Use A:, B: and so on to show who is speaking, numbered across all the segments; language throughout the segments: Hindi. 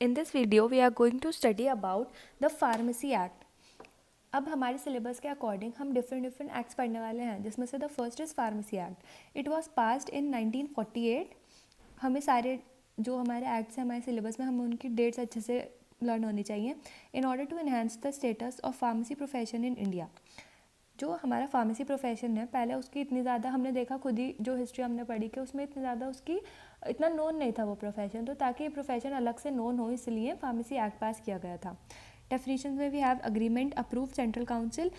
A: In this video, we are going to study about the Pharmacy Act. अब हमारे सिलेबस के अकॉर्डिंग हम डिफरेंट एक्ट्स पढ़ने वाले हैं, जिसमें से the first is pharmacy act. It was passed in 1948. हमें सारे जो हमारे एक्ट्स हैं हमारे सिलेबस में, हमें उनकी डेट्स अच्छे से लर्न होनी चाहिए in order to enhance the status of pharmacy profession in India. जो हमारा फार्मेसी प्रोफेशन है, पहले उसकी इतनी ज़्यादा हमने देखा खुद ही, जो हिस्ट्री हमने पढ़ी कि उसमें इतनी ज़्यादा उसकी इतना नोन नहीं था वो प्रोफेशन. तो ताकि ये प्रोफेशन अलग से नोन हो, इसलिए फार्मेसी एक्ट पास किया गया था. डेफिनेशन में we have agreement approve central council.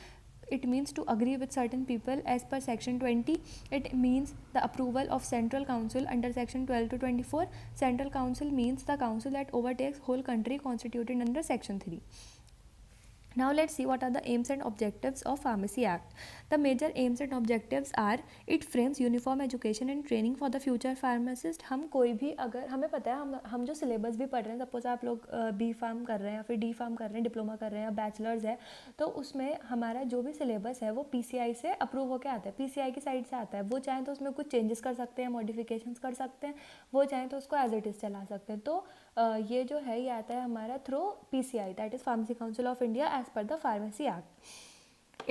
A: It means to agree with certain people as per section 20. It means the approval of central council under section 12 to 24. Central council means the council that overtakes whole country constituted under section 3. Now let's see what are the aims and objectives of Pharmacy Act. The major aims and objectives are it frames uniform education and training for the future pharmacist. हम कोई भी, अगर हमें पता है हम जो सिलेबस भी पढ़ रहे हैं, सपोज आप लोग बी फार्म कर रहे हैं या फिर डी फार्म कर रहे हैं, डिप्लोमा कर रहे हैं या बैचलर्स है, तो उसमें हमारा जो भी सिलेबस है वो पीसीआई से अप्रूव होकर आता है, पीसीआई की साइड से आता है. वो चाहें तो उसमें कुछ चेंजेस कर सकते हैं, मॉडिफिकेशंस कर सकते हैं, वो चाहें तो उसको एज इट इज़ चला सकते हैं. तो ये जो है ये आता है हमारा through PCI, that is pharmacy council of India, as per the pharmacy act.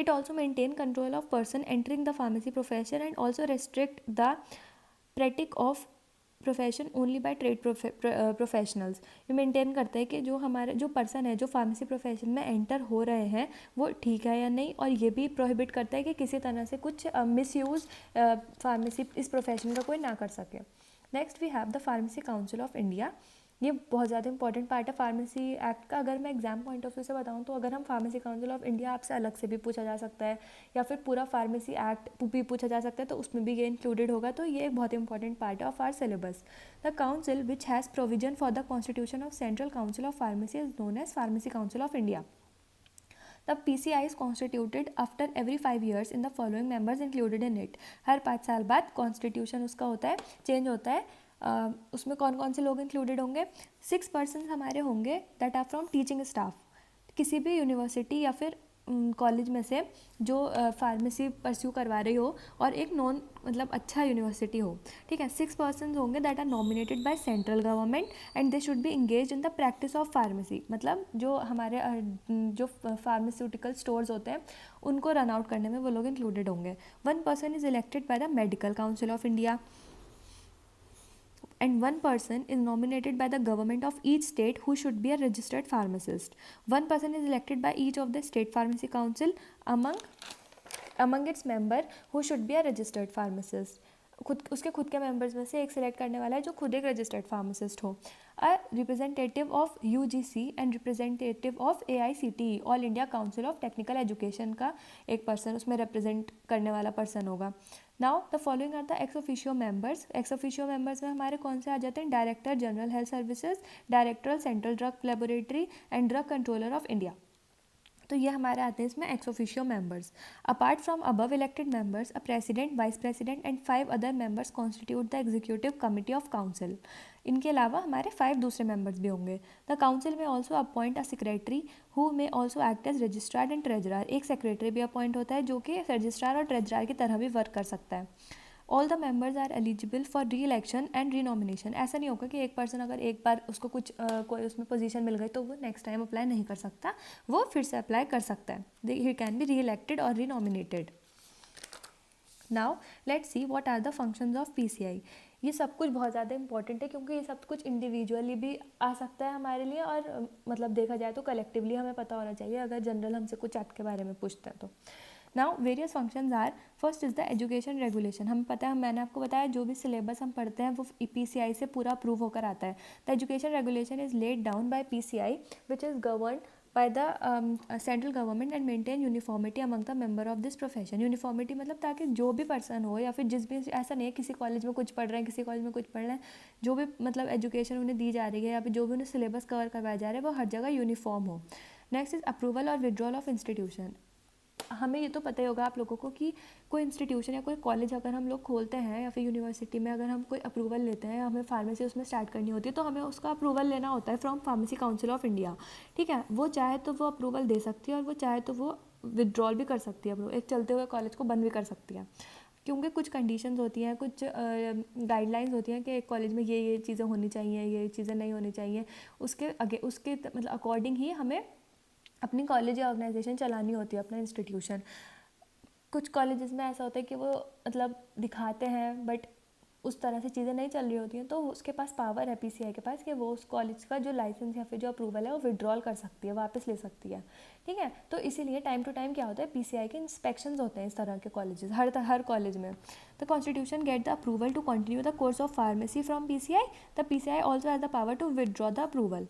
A: It also maintain control of person entering the pharmacy profession and also restrict the practice of profession only by trade professionals. ये मेंटेन करते हैं कि जो हमारे जो पर्सन है जो फार्मेसी प्रोफेशन में एंटर हो रहे हैं वो ठीक है या नहीं, और ये भी प्रोहिबिट करता है कि किसी तरह से कुछ मिसयूज़ फार्मेसी इस प्रोफेशन का कोई ना कर सके. Next we have the pharmacy council of India. ये बहुत ज़्यादा इंपॉर्टेंट पार्ट है फार्मेसी एक्ट का. अगर मैं एग्जाम पॉइंट ऑफ व्यू से बताऊँ तो अगर हम फार्मेसी काउंसिल ऑफ इंडिया आपसे अलग से भी पूछा जा सकता है, या फिर पूरा फार्मेसी एक्ट भी पूछा जा सकता है, तो उसमें भी ये इंक्लूडेड होगा. तो ये एक बहुत इंपॉर्टेंट पार्ट है of our syllabus. The council which has provision for the constitution of central council of pharmacy is known as pharmacy council of India. The PCI is constituted after every 5 years in the following members included in it. हर 5 साल बाद कॉन्स्टिट्यूशन उसका होता है, चेंज होता है. उसमें कौन कौन से लोग इंक्लूडेड होंगे? 6 पर्सन हमारे होंगे that are from teaching staff, किसी भी यूनिवर्सिटी या फिर कॉलेज में से जो फार्मेसी परस्यू करवा रही हो और एक नॉन मतलब अच्छा यूनिवर्सिटी हो. ठीक है. 6 पर्सन होंगे that are nominated by central government and they should be engage in the practice of pharmacy. मतलब जो हमारे जो फार्मास्यूटिकल स्टोर्स होते हैं उनको रन आउट करने में वो लोग इंक्लूडेड होंगे. 1 person is elected by the medical council of India and 1 person is nominated by the government of each state who should be a registered pharmacist. 1 person is elected by each of the state pharmacy council among its member who should be a registered pharmacist. उसके खुद के मेंबर्स में से एक सिलेक्ट करने वाला है जो खुद एक रजिस्टर्ड फार्मासिस्ट हो. A representative of UGC and representative of AICTE, all India council of technical education का एक पर्सन उसमें रिप्रेजेंट करने वाला पर्सन होगा. Now the following are the ex officio members. Ex officio members में हमारे कौन से आ जाते हैं? Director general health services, director central drug laboratory and drug controller of India. तो ये हमारे आते हैं इसमें ex officio members. Apart from above elected members, a president, vice president and 5 other members constitute the executive committee of council. इनके अलावा हमारे 5 दूसरे मेंबर्स भी होंगे. The council may also appoint a secretary who may also act as registrar and treasurer. एक सेक्रेटरी भी अपॉइंट होता है जो कि रजिस्ट्रार और ट्रेजरर की तरह भी वर्क कर सकता है. All the members are eligible for re election and re nomination. ऐसा नहीं होगा कि एक पर्सन अगर एक बार उसको कुछ कोई उसमें पोजीशन मिल गई तो वो नेक्स्ट टाइम अप्लाई नहीं कर सकता, वो फिर से अप्लाई कर सकता है. He can be re elected और re nominated. Now let's see what are the functions of PCI. ये सब कुछ बहुत ज़्यादा इंपॉर्टेंट है क्योंकि ये सब कुछ इंडिविजुअली भी आ सकता है हमारे लिए, और मतलब देखा जाए तो कलेक्टिवली हमें पता होना चाहिए अगर जनरल हमसे कुछ एक्ट के बारे में पूछते हैं तो. Now various functions are, first is the education regulation. हमें पता है, मैंने आपको बताया जो भी सिलेबस हम पढ़ते हैं वो पीसीआई से पूरा अप्रूव होकर आता है. The education regulation is laid down by PCI which is govern by the central government and maintain uniformity among the member of this profession. Uniformity मतलब ताकि जो भी पर्सन हो या फिर जिस भी, ऐसा नहीं है किसी कॉलेज में कुछ पढ़ रहे हैं किसी कॉलेज में कुछ पढ़ रहे हैं, जो भी मतलब एजुकेशन उन्हें दी जा रही है या फिर जो भी उन्हें सिलेबस कवर करवाया जा रहा है वो हर जगह यूनिफॉर्म हो. नेक्स्ट इज अप्रूवल और विड्रॉल ऑफ इंस्टीट्यूशन. हमें ये तो पता ही होगा आप लोगों को कि कोई इंस्टीट्यूशन या कोई कॉलेज अगर हम लोग खोलते हैं या फिर यूनिवर्सिटी में अगर हम कोई अप्रूवल लेते हैं, हमें फार्मेसी उसमें स्टार्ट करनी होती है तो हमें उसका अप्रूवल लेना होता है from pharmacy council of India. ठीक है. वो चाहे तो वो अप्रूवल दे सकती है और वो चाहे तो वो विड्रॉल भी कर सकती है, एक चलते हुए कॉलेज को बंद भी कर सकती है. क्योंकि कुछ कंडीशंस होती हैं, कुछ गाइडलाइंस होती हैं कि एक कॉलेज में ये चीज़ें होनी चाहिए, ये चीज़ें नहीं होनी चाहिए, उसके मतलब अकॉर्डिंग ही हमें अपनी कॉलेज या ऑर्गेनाइजेशन चलानी होती है, अपना इंस्टीट्यूशन। कुछ कॉलेजेस में ऐसा होता है कि वो मतलब दिखाते हैं बट उस तरह से चीज़ें नहीं चल रही होती हैं, तो उसके पास पावर है पीसीआई के पास कि वो उस कॉलेज का जो लाइसेंस या फिर जो अप्रूवल है वो विड्रॉल कर सकती है, वापस ले सकती है, ठीक है। तो इसीलिए टाइम टू टाइम क्या होता है, पीसीआई के इंस्पेक्शंस होते हैं इस तरह के कॉलेजेस, हर कॉलेज में। The constitution get the approval to continue the course of pharmacy from PCI. The PCI also has the power to withdraw the approval.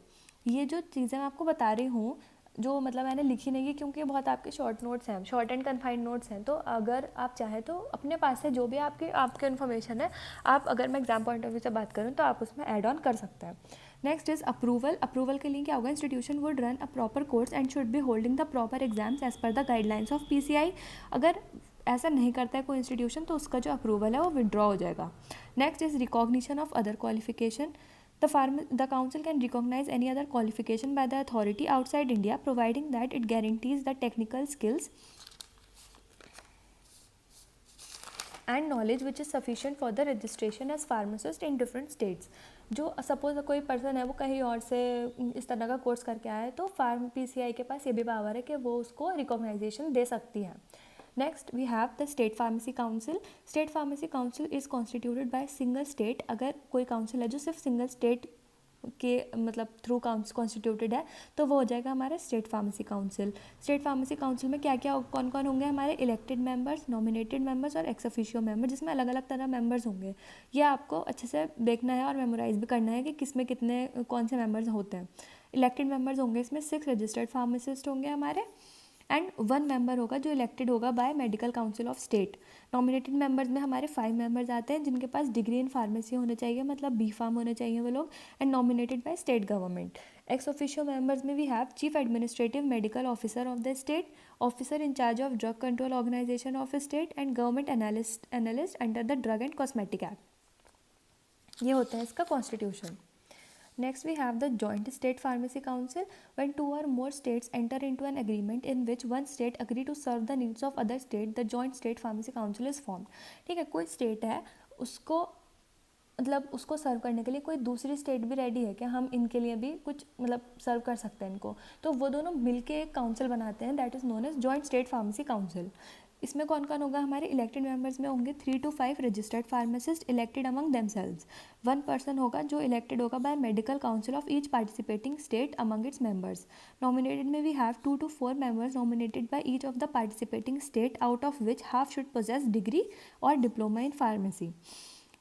A: ये जो चीज़ें मैं आपको बता रही हूँ, जो मतलब मैंने लिखी नहीं है क्योंकि बहुत आपके शॉर्ट नोट्स हैं, शॉर्ट एंड कन्फाइंड नोट्स हैं, तो अगर आप चाहें तो अपने पास से जो भी आपके इन्फॉर्मेशन है, आप अगर मैं एग्जाम पॉइंट ऑफ व्यू से बात करूँ तो आप उसमें ऐड ऑन कर सकते हैं। Next is approval. अप्रूवल के लिए क्या होगा, institution would run a proper course and should be holding the proper exams as per the guidelines of PCI. अगर ऐसा नहीं करता है कोई इंस्टीट्यूशन तो उसका जो अप्रूवल है वो विड्रॉ हो जाएगा। Next is recognition of other qualification. The council can recognize any other qualification by the authority outside India, providing that it guarantees the technical skills and knowledge which is sufficient for the registration as pharmacist in different states. जो सपोज कोई पर्सन है वो कहीं और से इस तरह का कोर्स करके आया है तो पीसीआई के पास ये भी पावर है कि वो उसको रिकॉग्नाइजेशन दे सकती है। Next we have the state pharmacy council. State pharmacy council is constituted by single state. अगर कोई काउंसिल है जो सिर्फ सिंगल स्टेट के मतलब थ्रू कॉन्स्टिट्यूटेड है तो वो हो जाएगा हमारा state pharmacy council. State pharmacy council में क्या क्या कौन कौन होंगे हमारे, इलेक्टेड मेंबर्स, नॉमिनेटेड मेंबर्स और एक्स ऑफिशियो मेंबर, जिसमें अलग अलग तरह मेंबर्स होंगे। ये आपको अच्छे से देखना है और मेमोराइज भी करना है कि किसमें कितने कौन से मेंबर्स होते हैं। इलेक्टेड मेंबर्स होंगे इसमें 6 रजिस्टर्ड फार्मासिस्ट होंगे हमारे, एंड 1 मेंबर होगा जो इलेक्टेड होगा by medical council of state. Nominated members में हमारे 5 मेंबर्स आते हैं जिनके पास डिग्री इन फार्मेसी होने चाहिए, मतलब बी फार्म होने चाहिए वो लोग, and nominated by state government. Ex officio members में we have chief administrative medical officer of the state, officer in charge of drug control organisation of state and government analyst under the drug and cosmetic act. ये होता है इसका constitution. Next, we have the Joint State Pharmacy Council. When 2 or more states enter into an agreement in which one state agree to serve the needs of other state, the Joint State Pharmacy Council is formed. ठीक है, कोई स्टेट है उसको मतलब उसको सर्व करने के लिए कोई दूसरी स्टेट भी रेडी है कि हम इनके लिए भी कुछ मतलब सर्व कर सकते हैं इनको, तो वो दोनों मिलके एक काउंसिल बनाते हैं, that is known as joint state pharmacy council. इसमें कौन कौन होगा, हमारे इलेक्टेड मेंबर्स में होंगे 3 to 5 registered pharmacist elected among themselves. 1 person होगा जो इलेक्टेड होगा by medical council of each participating state among its members. Nominated में we have 2 to 4 members nominated by each of the participating state, out of which half should possess degree और diploma in pharmacy.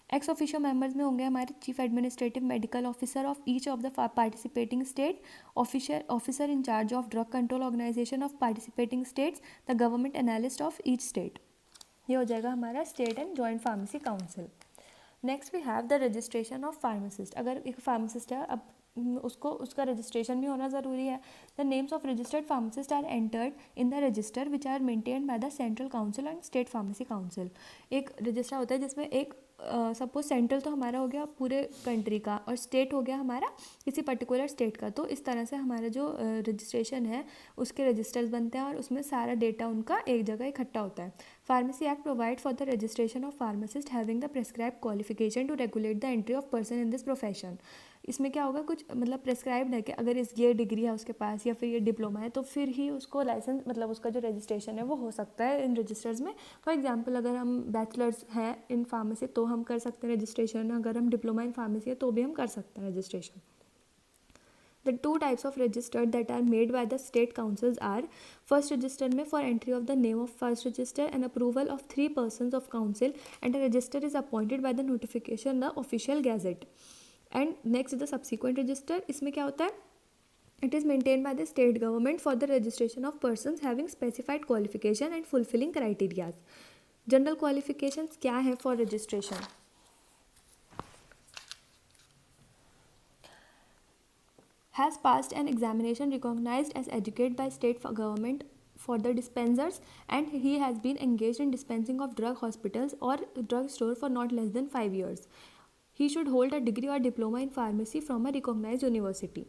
A: Ex officio members में होंगे हमारे chief administrative medical officer of each of the participating state, officer in charge of drug control organisation of participating states, the government analyst of each state. ये हो जाएगा हमारा state and joint pharmacy council. Next we have the registration of pharmacist. अगर एक फार्मासिस्ट है, अब उसको उसका रजिस्ट्रेशन भी होना ज़रूरी है। The names of registered pharmacist are entered in the register which are maintained by the central council and state pharmacy council. एक रजिस्टर होता है जिसमें एक सपोज सेंट्रल तो हमारा हो गया पूरे कंट्री का और स्टेट हो गया हमारा किसी पर्टिकुलर स्टेट का, तो इस तरह से हमारा जो रजिस्ट्रेशन है उसके रजिस्टर्स बनते हैं और उसमें सारा डेटा उनका एक जगह इकट्ठा होता है। Pharmacy act provide for the registration of pharmacist having the prescribe qualification to regulate the entry of person in this profession. इसमें क्या होगा, कुछ मतलब प्रेस्क्राइब्ड है कि अगर ये डिग्री है उसके पास या फिर ये डिप्लोमा है तो फिर ही उसको लाइसेंस मतलब उसका जो रजिस्ट्रेशन है वो हो सकता है इन रजिस्टर्स में। फॉर एग्जांपल अगर हम बैचलर्स हैं इन फार्मेसी तो हम कर सकते हैं रजिस्ट्रेशन, अगर हम डिप्लोमा इन फार्मेसी है तो भी हम कर सकते हैं registration. The 2 types of register that are made by the state councils are, first register में for entry of the name of first register and approval of 3 persons of council, and a register is appointed by the notification the official gazette. And next the subsequent register, इसमें क्या होता है, it is maintained by the state government for the registration of persons having specified qualification and fulfilling criteria. General qualifications क्या है for registration? Has passed an examination recognized as adequate by state government for the dispensers, and he has been engaged in dispensing of drug hospitals or drug store for not less than 5 years. He should hold a degree or diploma in pharmacy from a recognized university.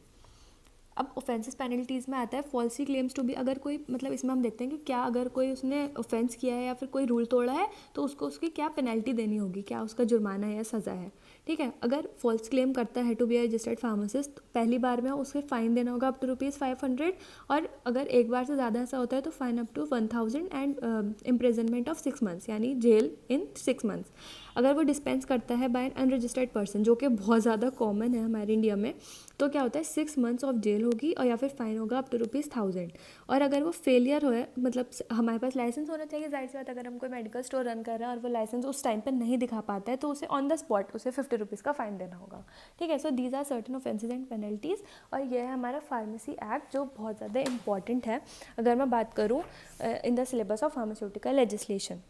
A: अब ऑफेंसेस पेनल्टीज़ में आता है फॉल्सली क्लेम्स टू बी, अगर कोई मतलब इसमें हम देखते हैं कि क्या अगर कोई उसने ऑफेंस किया है या फिर कोई रूल तोड़ा है तो उसको उसकी क्या पेनल्टी देनी होगी, क्या उसका जुर्माना है या सज़ा है। ठीक है, अगर फॉल्स क्लेम करता है to be a registered pharmacist, पहली बार में उसे फ़ाइन देना होगा अप टू ₹500, और अगर एक बार से ज़्यादा ऐसा होता है तो fine up to 1000 and imprisonment of 6 months, यानी जेल इन 6 मंथ्स। अगर वो डिस्पेंस करता है बाय एन अनरजिस्टर्ड पर्सन, जो कि बहुत ज़्यादा कॉमन है हमारे इंडिया में, तो क्या होता है 6 मंथ्स ऑफ जेल होगी और या फिर फाइन होगा अप टू ₹1000। और अगर वो फेलियर हो, मतलब हमारे पास लाइसेंस होना चाहिए, जाहिर सी बात, अगर हम कोई मेडिकल स्टोर रन कर रहे हैं और वो लाइसेंस उस टाइम पर नहीं दिखा पाता है तो उसे ऑन द स्पॉट उसे ₹50 का फ़ाइन देना होगा। ठीक है, so these are certain offences and penalties, और यह है हमारा फार्मेसी एक्ट जो बहुत ज़्यादा इंपॉर्टेंट है अगर मैं बात करूँ in the syllabus of pharmaceutical legislation.